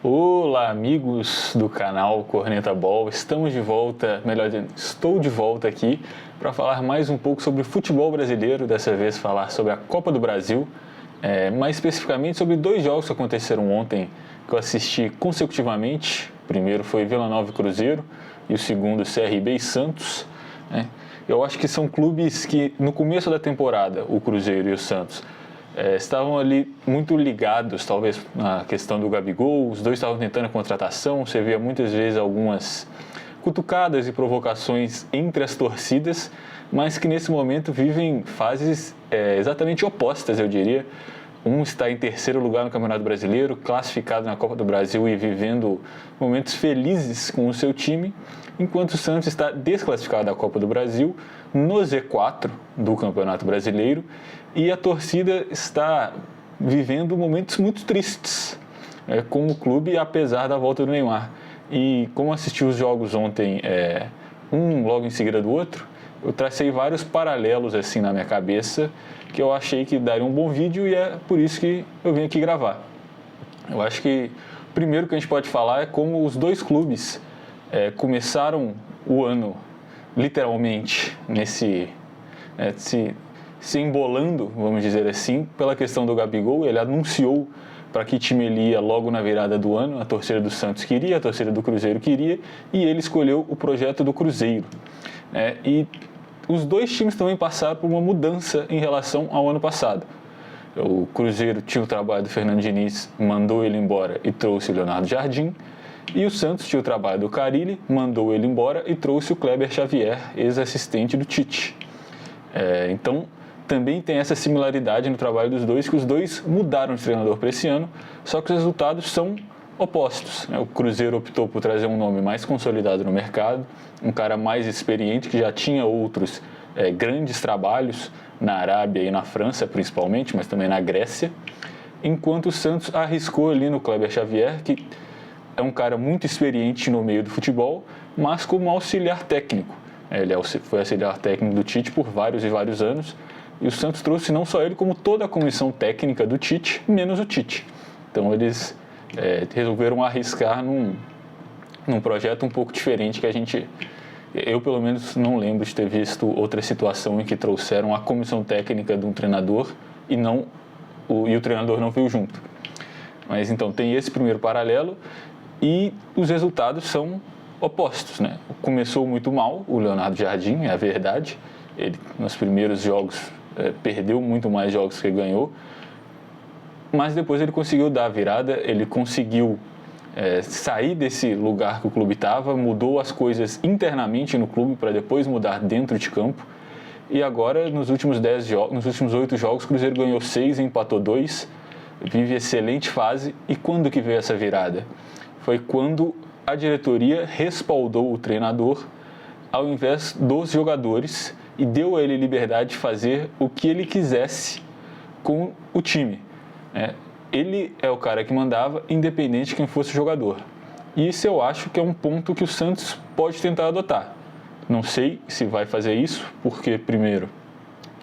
Olá, amigos do canal Corneta Ball. Estamos de volta, melhor dizendo, estou de volta aqui para falar mais um pouco sobre futebol brasileiro, dessa vez falar sobre a Copa do Brasil, mais especificamente sobre dois jogos que aconteceram ontem que eu assisti consecutivamente. O primeiro foi Vila Nova e Cruzeiro e o segundo CRB e Santos. Eu acho que são clubes que no começo da temporada, o Cruzeiro e o Santos, estavam ali muito ligados, talvez, na questão do Gabigol. Os dois estavam tentando a contratação, você via muitas vezes algumas cutucadas e provocações entre as torcidas, mas que nesse momento vivem fases exatamente opostas, eu diria. Um está em terceiro lugar no Campeonato Brasileiro, classificado na Copa do Brasil e vivendo momentos felizes com o seu time, enquanto o Santos está desclassificado da Copa do Brasil, no Z4 do Campeonato Brasileiro, e a torcida está vivendo momentos muito tristes com o clube, apesar da volta do Neymar. E como assisti os jogos ontem, um logo em seguida do outro, eu tracei vários paralelos assim na minha cabeça, que eu achei que daria um bom vídeo, e é por isso que eu vim aqui gravar. Eu acho que o primeiro que a gente pode falar é como os dois clubes começaram o ano literalmente se embolando, vamos dizer assim, pela questão do Gabigol. Ele anunciou para que time ele ia logo na virada do ano, a torcida do Santos queria, a torcida do Cruzeiro queria, e ele escolheu o projeto do Cruzeiro. E os dois times também passaram por uma mudança em relação ao ano passado. O Cruzeiro tinha o trabalho do Fernando Diniz, mandou ele embora e trouxe o Leonardo Jardim. E o Santos tinha o trabalho do Carille, mandou ele embora e trouxe o Kleber Xavier, ex-assistente do Tite. Então, também tem essa similaridade no trabalho dos dois, que os dois mudaram de treinador para esse ano, só que os resultados são opostos. O Cruzeiro optou por trazer um nome mais consolidado no mercado, um cara mais experiente, que já tinha outros grandes trabalhos na Arábia e na França principalmente, mas também na Grécia, enquanto o Santos arriscou ali no Kleber Xavier, que é um cara muito experiente no meio do futebol, mas como auxiliar técnico. Ele foi auxiliar técnico do Tite por vários e vários anos, e o Santos trouxe não só ele, como toda a comissão técnica do Tite, menos o Tite. Então eles resolveram arriscar num projeto um pouco diferente, que eu pelo menos não lembro de ter visto outra situação em que trouxeram a comissão técnica de um treinador e o treinador não veio junto. Mas então tem esse primeiro paralelo, e os resultados são opostos, Começou muito mal o Leonardo Jardim, é a verdade. Ele nos primeiros jogos perdeu muito mais jogos que ganhou, mas depois ele conseguiu dar a virada, ele conseguiu sair desse lugar que o clube estava, mudou as coisas internamente no clube para depois mudar dentro de campo, e agora nos últimos 8 jogos o Cruzeiro ganhou 6 e empatou 2, vive excelente fase. E quando que veio essa virada? Foi quando a diretoria respaldou o treinador ao invés dos jogadores e deu a ele liberdade de fazer o que ele quisesse com o time. Ele é o cara que mandava, independente de quem fosse o jogador. E isso eu acho que é um ponto que o Santos pode tentar adotar. Não sei se vai fazer isso, porque, primeiro,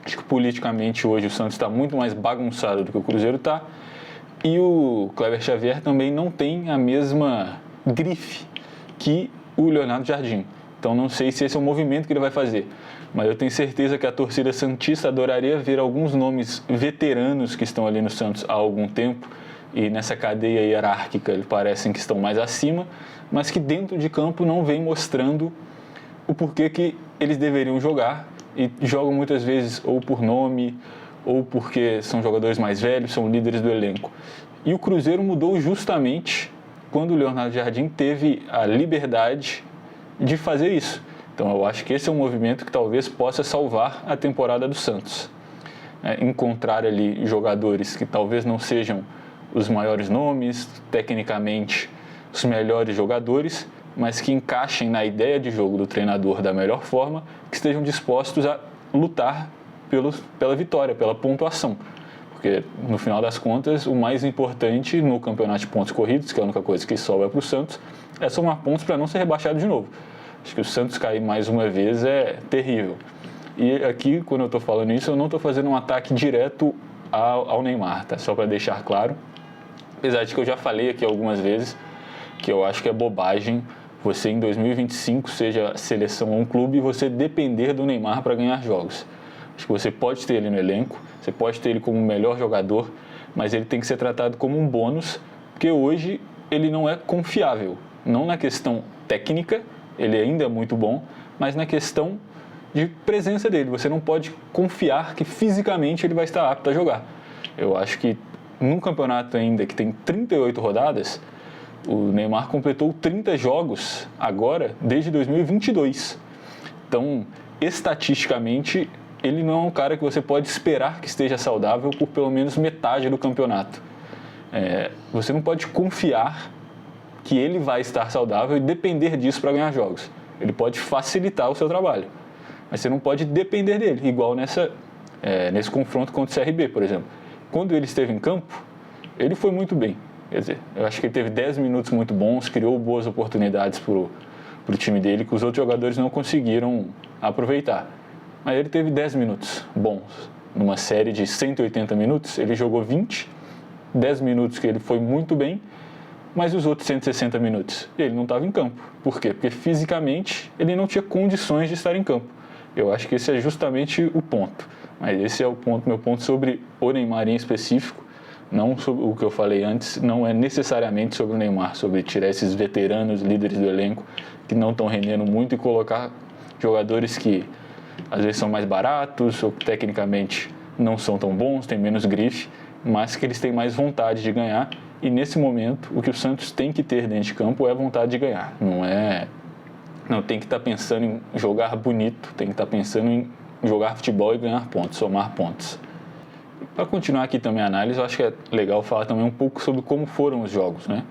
acho que politicamente hoje o Santos está muito mais bagunçado do que o Cruzeiro está, e o Kleber Xavier também não tem a mesma grife que o Leonardo Jardim. Então não sei se esse é o movimento que ele vai fazer, mas eu tenho certeza que a torcida santista adoraria ver alguns nomes veteranos que estão ali no Santos há algum tempo, e nessa cadeia hierárquica eles parecem que estão mais acima, mas que dentro de campo não vem mostrando o porquê que eles deveriam jogar, e jogam muitas vezes ou por nome, ou porque são jogadores mais velhos, são líderes do elenco. E o Cruzeiro mudou justamente quando o Leonardo Jardim teve a liberdade de fazer isso. Então eu acho que esse é um movimento que talvez possa salvar a temporada do Santos. Encontrar ali jogadores que talvez não sejam os maiores nomes, tecnicamente os melhores jogadores, mas que encaixem na ideia de jogo do treinador da melhor forma, que estejam dispostos a lutar pela vitória, pela pontuação. Porque, no final das contas, o mais importante no campeonato de pontos corridos, que é a única coisa que sobra para o Santos, é somar pontos para não ser rebaixado de novo. Acho que o Santos cair mais uma vez é terrível. E aqui, quando eu estou falando isso, eu não estou fazendo um ataque direto ao Neymar, tá? Só para deixar claro. Apesar de que eu já falei aqui algumas vezes, que eu acho que é bobagem você em 2025 seja seleção ou um clube e você depender do Neymar para ganhar jogos. Acho que você pode ter ele no elenco, você pode ter ele como o melhor jogador, mas ele tem que ser tratado como um bônus, porque hoje ele não é confiável. Não na questão técnica, ele ainda é muito bom, mas na questão de presença dele. Você não pode confiar que fisicamente ele vai estar apto a jogar. Eu acho que num campeonato ainda que tem 38 rodadas, o Neymar completou 30 jogos agora, desde 2022. Então, estatisticamente, ele não é um cara que você pode esperar que esteja saudável por pelo menos metade do campeonato. Você não pode confiar que ele vai estar saudável e depender disso para ganhar jogos. Ele pode facilitar o seu trabalho, mas você não pode depender dele, igual nesse confronto contra o CRB, por exemplo. Quando ele esteve em campo, ele foi muito bem. Quer dizer, eu acho que ele teve 10 minutos muito bons, criou boas oportunidades para o time dele, que os outros jogadores não conseguiram aproveitar. Mas ele teve 10 minutos bons. Numa série de 180 minutos, ele jogou 20, 10 minutos que ele foi muito bem, mas os outros 160 minutos ele não estava em campo. Por quê? Porque fisicamente ele não tinha condições de estar em campo. Eu acho que esse é justamente o ponto. Mas esse é meu ponto sobre o Neymar em específico. Não sobre o que eu falei antes, não é necessariamente sobre o Neymar, sobre tirar esses veteranos, líderes do elenco, que não estão rendendo muito, e colocar jogadores que às vezes são mais baratos ou que tecnicamente não são tão bons, têm menos grife, mas que eles têm mais vontade de ganhar. E nesse momento, o que o Santos tem que ter dentro de campo é a vontade de ganhar. Não tem que estar pensando em jogar bonito, tem que estar pensando em jogar futebol e ganhar pontos, somar pontos. Para continuar aqui também a análise, eu acho que é legal falar também um pouco sobre como foram os jogos, né?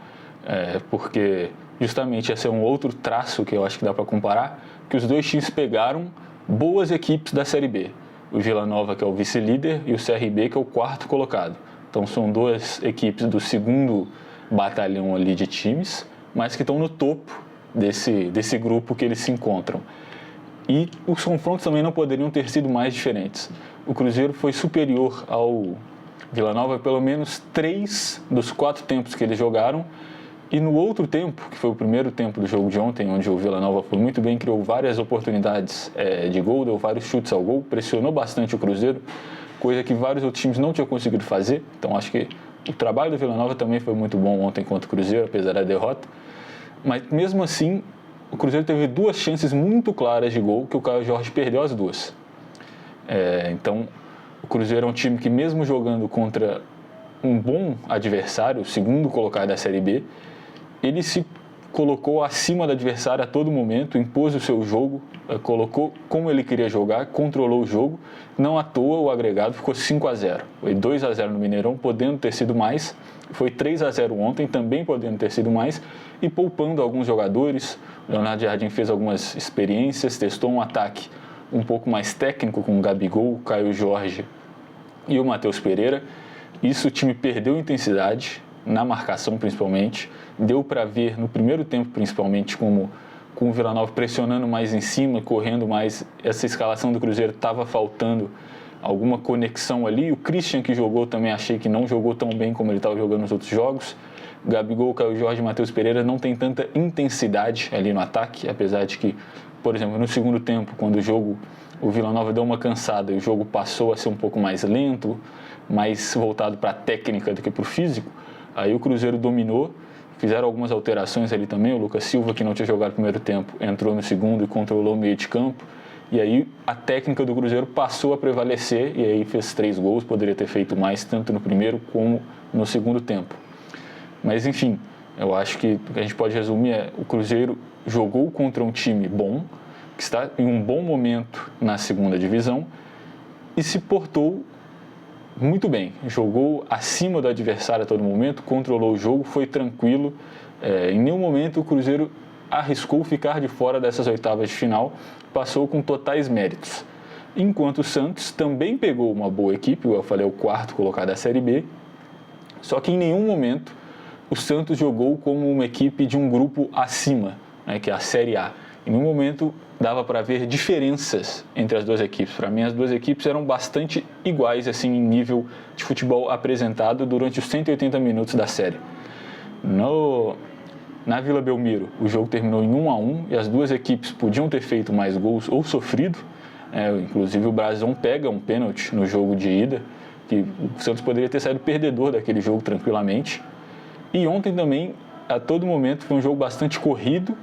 Porque justamente esse é um outro traço que eu acho que dá para comparar, que os dois times pegaram boas equipes da Série B. O Vila Nova, que é o vice-líder, e o CRB, que é o quarto colocado. Então são duas equipes do segundo batalhão ali de times, mas que estão no topo desse grupo que eles se encontram. E os confrontos também não poderiam ter sido mais diferentes. O Cruzeiro foi superior ao Vila Nova pelo menos 3 dos 4 tempos que eles jogaram. E no outro tempo, que foi o primeiro tempo do jogo de ontem, onde o Vila Nova foi muito bem, criou várias oportunidades de gol, deu vários chutes ao gol, pressionou bastante o Cruzeiro, coisa que vários outros times não tinham conseguido fazer. Então acho que o trabalho do Vila Nova também foi muito bom ontem contra o Cruzeiro, apesar da derrota. Mas mesmo assim, o Cruzeiro teve 2 chances muito claras de gol, que o Caio Jorge perdeu as 2. Então, o Cruzeiro é um time que, mesmo jogando contra um bom adversário, o segundo colocado da Série B, ele se colocou acima do adversário a todo momento, impôs o seu jogo, colocou como ele queria jogar, controlou o jogo. Não à toa o agregado ficou 5-0. Foi 2-0 no Mineirão, podendo ter sido mais. Foi 3-0 ontem, também podendo ter sido mais. E poupando alguns jogadores. O Leonardo Jardim fez algumas experiências, testou um ataque um pouco mais técnico com o Gabigol, o Caio Jorge e o Matheus Pereira. Isso o time perdeu intensidade, na marcação principalmente. Deu para ver no primeiro tempo principalmente como com o Vila Nova pressionando mais em cima, correndo mais. Essa escalação do Cruzeiro estava faltando alguma conexão ali. O Christian, que jogou, também achei que não jogou tão bem como ele estava jogando nos outros jogos. Gabigol, Caio Jorge e Matheus Pereira não tem tanta intensidade ali no ataque, apesar de que, por exemplo, no segundo tempo, quando o Vila Nova deu uma cansada e o jogo passou a ser um pouco mais lento, mais voltado para a técnica do que para o físico, aí o Cruzeiro dominou. Fizeram algumas alterações ali também. O Lucas Silva, que não tinha jogado no primeiro tempo, entrou no segundo e controlou o meio de campo. E aí a técnica do Cruzeiro passou a prevalecer e aí fez 3 gols. Poderia ter feito mais, tanto no primeiro como no segundo tempo. Mas enfim, eu acho que o que a gente pode resumir é: o Cruzeiro jogou contra um time bom, que está em um bom momento na segunda divisão, e se portou muito bem, jogou acima do adversário a todo momento, controlou o jogo, foi tranquilo. Em nenhum momento o Cruzeiro arriscou ficar de fora dessas oitavas de final, passou com totais méritos. Enquanto o Santos também pegou uma boa equipe, eu falei, o quarto colocado da Série B, só que em nenhum momento o Santos jogou como uma equipe de um grupo acima, né, que é a Série A. Em nenhum momento dava para ver diferenças entre as duas equipes. Para mim, as duas equipes eram bastante iguais assim, em nível de futebol apresentado durante os 180 minutos da série. Na Vila Belmiro, o jogo terminou em 1-1 e as duas equipes podiam ter feito mais gols ou sofrido. Inclusive o Brasão pega um pênalti no jogo de ida, que o Santos poderia ter saído perdedor daquele jogo tranquilamente. E ontem também, a todo momento, foi um jogo bastante corrido,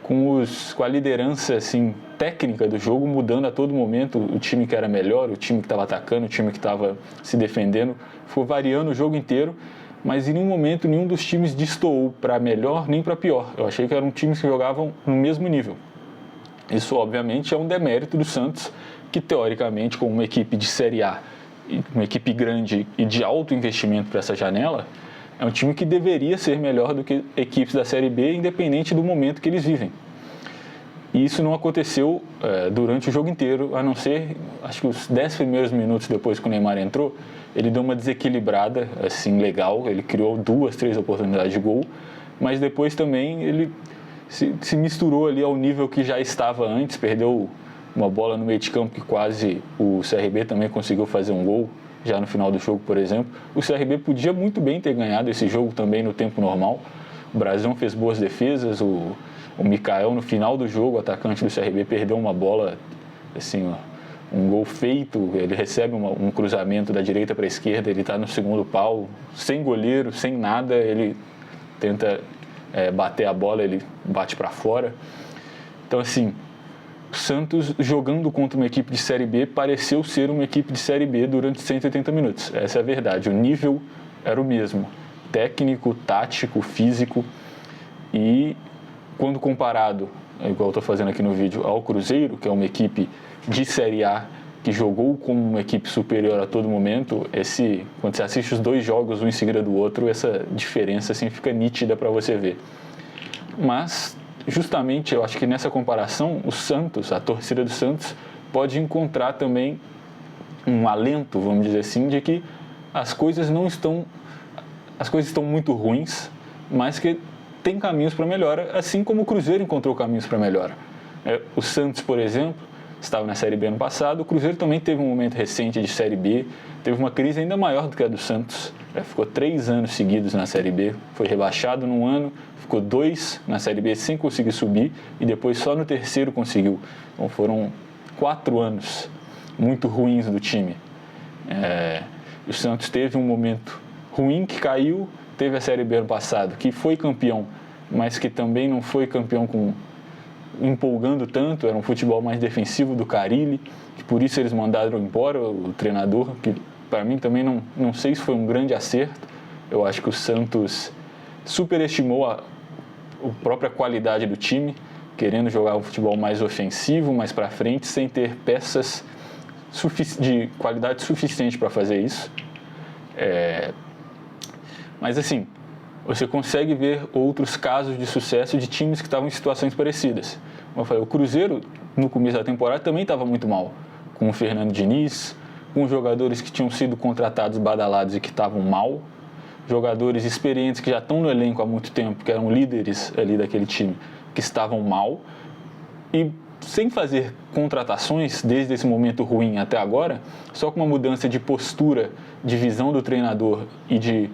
com a liderança assim, técnica do jogo mudando a todo momento. O time que era melhor, o time que estava atacando, o time que estava se defendendo, foi variando o jogo inteiro, mas em nenhum momento nenhum dos times destoou para melhor nem para pior. Eu achei que eram times que jogavam no mesmo nível. Isso, obviamente, é um demérito do Santos, que teoricamente, com uma equipe de Série A, uma equipe grande e de alto investimento para essa janela, é um time que deveria ser melhor do que equipes da Série B, independente do momento que eles vivem. E isso não aconteceu durante o jogo inteiro, a não ser, acho que os 10 primeiros minutos depois que o Neymar entrou, ele deu uma desequilibrada, assim, legal, ele criou 2, 3 oportunidades de gol, mas depois também ele se misturou ali ao nível que já estava antes, perdeu uma bola no meio de campo que quase o CRB também conseguiu fazer um gol, já no final do jogo, por exemplo. O CRB podia muito bem ter ganhado esse jogo também no tempo normal. O Brasão fez boas defesas, o Mikael no final do jogo, o atacante do CRB, perdeu uma bola, assim, um gol feito, ele recebe um cruzamento da direita para a esquerda, ele está no segundo pau, sem goleiro, sem nada, ele tenta bater a bola, ele bate para fora. Então, assim, o Santos jogando contra uma equipe de Série B pareceu ser uma equipe de Série B durante 180 minutos. Essa é a verdade. O nível era o mesmo. Técnico, tático, físico. E quando comparado, igual eu estou fazendo aqui no vídeo, ao Cruzeiro, que é uma equipe de Série A que jogou como uma equipe superior a todo momento, quando você assiste os dois jogos um em seguida do outro, essa diferença assim, fica nítida para você ver. Mas justamente eu acho que nessa comparação o Santos, a torcida do Santos, pode encontrar também um alento, vamos dizer assim, de que as coisas estão muito ruins, mas que tem caminhos para melhora, assim como o Cruzeiro encontrou caminhos para melhora. O Santos, por exemplo, estava na Série B ano passado, o Cruzeiro também teve um momento recente de Série B, teve uma crise ainda maior do que a do Santos, ficou 3 anos seguidos na Série B, foi rebaixado num ano, ficou 2 na Série B sem conseguir subir e depois só no terceiro conseguiu. Então foram 4 anos muito ruins do time. O Santos teve um momento ruim que caiu, teve a Série B ano passado, que foi campeão, mas que também não foi campeão empolgando tanto, era um futebol mais defensivo do Carille, que por isso eles mandaram embora o treinador, que para mim também não sei se foi um grande acerto. Eu acho que o Santos superestimou a própria qualidade do time, querendo jogar um futebol mais ofensivo, mais para frente, sem ter peças de qualidade suficiente para fazer isso. Mas assim, você consegue ver outros casos de sucesso de times que estavam em situações parecidas. Como eu falei, o Cruzeiro, no começo da temporada, também estava muito mal, com o Fernando Diniz, com jogadores que tinham sido contratados, badalados e que estavam mal, jogadores experientes que já estão no elenco há muito tempo, que eram líderes ali daquele time, que estavam mal, e sem fazer contratações desde esse momento ruim até agora, só com uma mudança de postura, de visão do treinador e de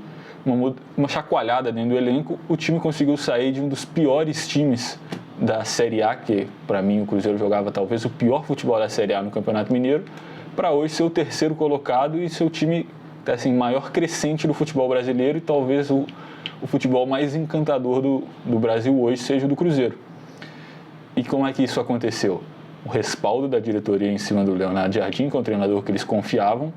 uma chacoalhada dentro do elenco, o time conseguiu sair de um dos piores times da Série A, que para mim o Cruzeiro jogava talvez o pior futebol da Série A no Campeonato Mineiro, para hoje ser o terceiro colocado e seu time assim, maior crescente do futebol brasileiro, e talvez o futebol mais encantador do Brasil hoje seja o do Cruzeiro. E como é que isso aconteceu? O respaldo da diretoria em cima do Leonardo Jardim, que é um treinador que eles confiavam.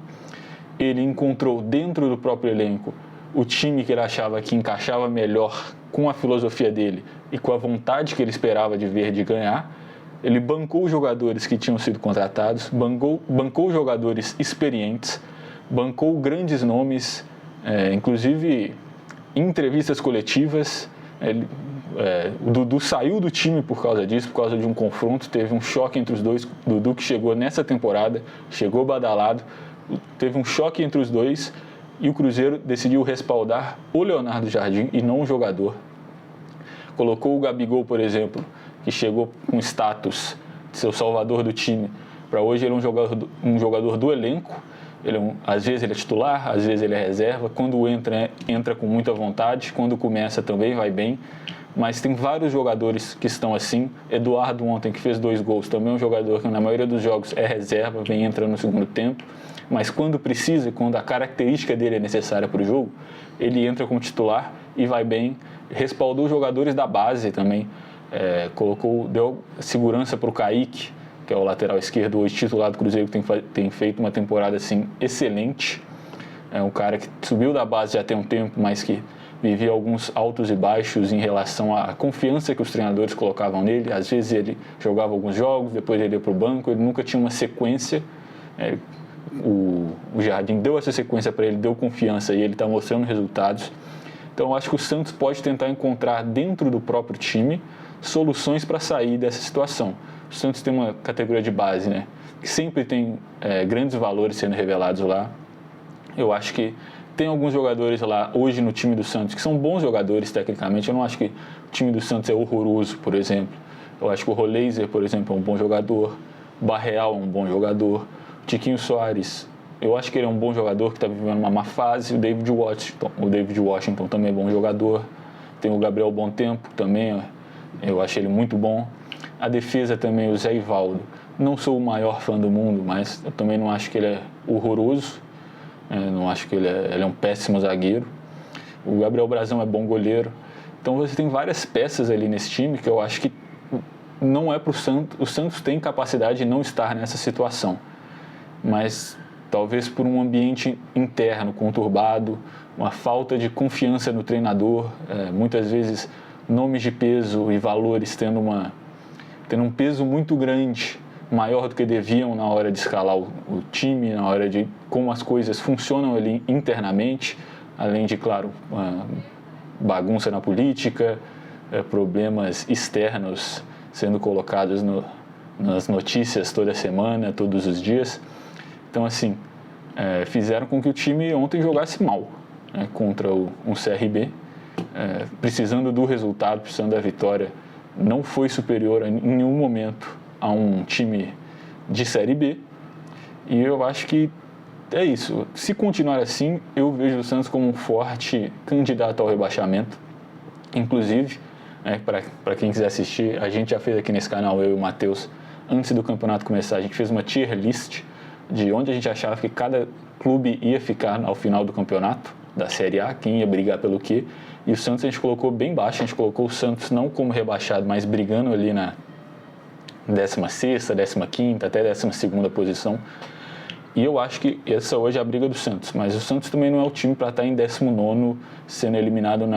Ele encontrou dentro do próprio elenco o time que ele achava que encaixava melhor com a filosofia dele e com a vontade que ele esperava de ver de ganhar. Ele bancou os jogadores que tinham sido contratados, bancou jogadores experientes, bancou grandes nomes, inclusive em entrevistas coletivas. O Dudu saiu do time por causa disso, por causa de um confronto, teve um choque entre os dois. O Dudu, que chegou nessa temporada, chegou badalado, teve um choque entre os dois e o Cruzeiro decidiu respaldar o Leonardo Jardim e não o jogador. Colocou o Gabigol, por exemplo, que chegou com status de ser o salvador do time, para hoje ele é um jogador do elenco. Às vezes ele é titular, às vezes ele é reserva. Quando entra com muita vontade, quando começa também vai bem. mas tem vários jogadores que estão assim. Eduardo ontem, que fez 2 gols, também é um jogador que na maioria dos jogos é reserva, vem entrando no segundo tempo, mas quando precisa, quando a característica dele é necessária para o jogo, ele entra como titular e vai bem. Respaldou jogadores da base também, deu segurança para o Kaique, que é o lateral esquerdo, hoje titular do Cruzeiro, que tem feito uma temporada assim excelente. É um cara que subiu da base já tem um tempo, mas que vivia alguns altos e baixos em relação à confiança que os treinadores colocavam nele. Às vezes ele jogava alguns jogos, depois ele ia para o banco, ele nunca tinha uma sequência. O Jardim deu essa sequência para ele, deu confiança e ele está mostrando resultados. Então eu acho que o Santos pode tentar encontrar dentro do próprio time soluções para sair dessa situação. O Santos tem uma categoria de base, né, que sempre tem grandes valores sendo revelados lá. Eu acho que tem alguns jogadores lá hoje no time do Santos que são bons jogadores tecnicamente. Eu não acho que o time do Santos é horroroso, por exemplo. Eu acho que o Roleiser, por exemplo, é um bom jogador. O Barreal é um bom jogador. O Tiquinho Soares, eu acho que ele é um bom jogador que está vivendo uma má fase. O David Washington também é bom jogador. Tem o Gabriel Bom Tempo também, eu acho ele muito bom. A defesa também, o Zé Ivaldo. Não sou o maior fã do mundo, mas eu também não acho que ele é horroroso. Não acho que ele é um péssimo zagueiro. O Gabriel Brazão é bom goleiro. Então você tem várias peças ali nesse time que eu acho que não é para o Santos. O Santos tem capacidade de não estar nessa situação. Mas talvez por um ambiente interno conturbado, uma falta de confiança no treinador, muitas vezes nomes de peso e valores tendo um peso muito grande, maior do que deviam na hora de escalar o time, na hora de como as coisas funcionam ali internamente, além de, claro, bagunça na política, problemas externos sendo colocados nas notícias toda semana, todos os dias. Então, assim, fizeram com que o time ontem jogasse mal, né, contra um CRB, precisando do resultado, precisando da vitória. Não foi superior em nenhum momento a um time de Série B, e eu acho que é isso. Se continuar assim, eu vejo o Santos como um forte candidato ao rebaixamento. Inclusive, para quem quiser assistir, a gente já fez aqui nesse canal, eu e o Matheus, antes do campeonato começar, a gente fez uma tier list de onde a gente achava que cada clube ia ficar ao final do campeonato, da Série A, quem ia brigar pelo quê, e o Santos a gente colocou bem baixo. A gente colocou o Santos não como rebaixado, mas brigando ali na 16ª, 15ª, até 12ª posição. E eu acho que essa hoje é a briga do Santos, mas o Santos também não é o time para estar em 19º, sendo eliminado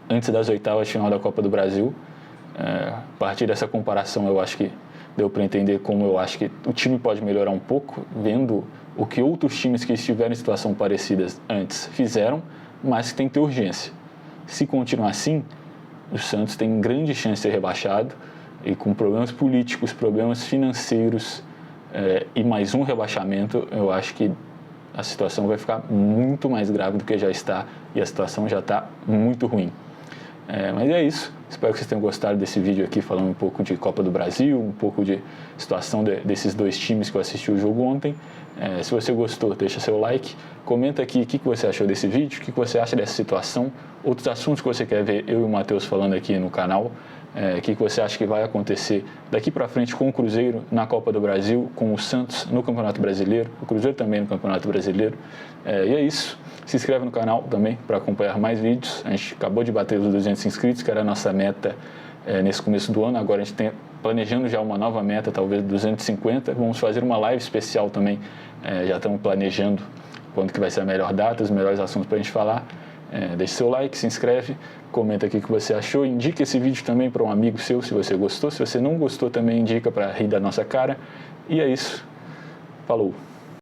antes das oitavas de final da Copa do Brasil. A partir dessa comparação, eu acho que deu para entender como eu acho que o time pode melhorar um pouco, vendo o que outros times que estiveram em situação parecida antes fizeram, mas que tem que ter urgência. Se continuar assim, o Santos tem grande chance de ser rebaixado, e com problemas políticos, problemas financeiros e mais um rebaixamento, eu acho que a situação vai ficar muito mais grave do que já está, e a situação já está muito ruim. Mas é isso, espero que vocês tenham gostado desse vídeo aqui, falando um pouco de Copa do Brasil, um pouco de situação desses dois times que eu assisti o jogo ontem. Se você gostou, deixa seu like, comenta aqui o que você achou desse vídeo, o que você acha dessa situação, outros assuntos que você quer ver eu e o Matheus falando aqui no canal. O que você acha que vai acontecer daqui para frente com o Cruzeiro na Copa do Brasil, com o Santos no Campeonato Brasileiro, o Cruzeiro também no Campeonato Brasileiro. E é isso. Se inscreve no canal também para acompanhar mais vídeos. A gente acabou de bater os 200 inscritos, que era a nossa meta nesse começo do ano. Agora a gente está planejando já uma nova meta, talvez 250. Vamos fazer uma live especial também. Já estamos planejando quando que vai ser a melhor data, os melhores assuntos para a gente falar. Deixe seu like, se inscreve, comenta aqui o que você achou, indica esse vídeo também para um amigo seu se você gostou. Se você não gostou, também indica para rir da nossa cara. E é isso. Falou!